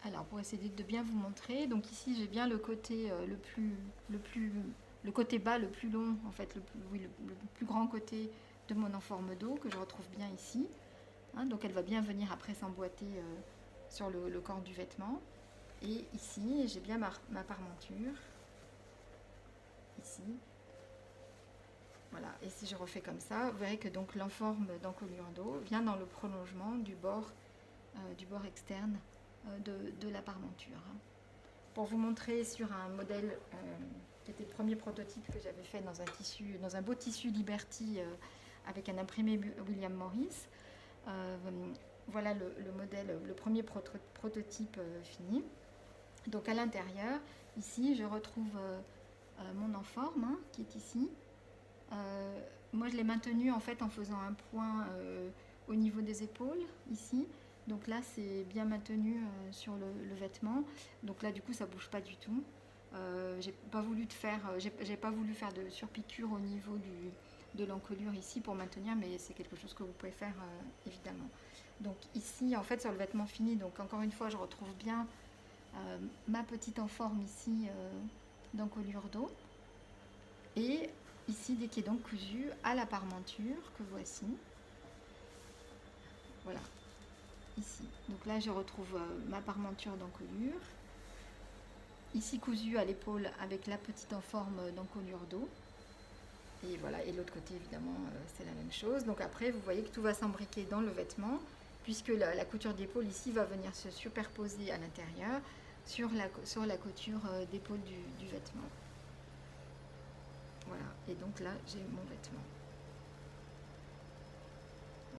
Alors pour essayer de bien vous montrer, donc ici j'ai bien le côté le côté bas le plus long, en fait le plus grand côté de mon enforme dos que je retrouve bien ici. Hein, donc elle va bien venir après s'emboîter sur le corps du vêtement. Et ici j'ai bien ma parmenture. Ici. Voilà, et si je refais comme ça, vous verrez que donc l'enforme d'encolure d'eau vient dans le prolongement du bord externe de la parmenture. Pour vous montrer sur un modèle qui était le premier prototype que j'avais fait dans un beau tissu Liberty avec un imprimé William Morris. Voilà le modèle, le premier prototype fini. Donc à l'intérieur, ici, je retrouve mon enforme qui est ici. Moi, je l'ai maintenu en fait en faisant un point au niveau des épaules ici. Donc là, c'est bien maintenu sur le vêtement. Donc là, du coup, ça bouge pas du tout. J'ai pas voulu faire de surpiqûre au niveau de l'encolure ici pour maintenir, mais c'est quelque chose que vous pouvez faire évidemment. Donc ici, en fait, sur le vêtement fini, donc encore une fois, je retrouve bien ma petite enforme ici d'encolure d'eau. Et ici, qui est donc cousu à la parmenture que voici. Voilà, ici. Donc là, je retrouve ma parmenture d'encolure. Ici, cousu à l'épaule avec la petite enforme d'encolure d'eau. Et voilà, et l'autre côté, évidemment, c'est la même chose. Donc après, vous voyez que tout va s'embriquer dans le vêtement, puisque la couture d'épaule ici va venir se superposer à l'intérieur sur la couture d'épaule du vêtement. Voilà, et donc là, j'ai mon vêtement.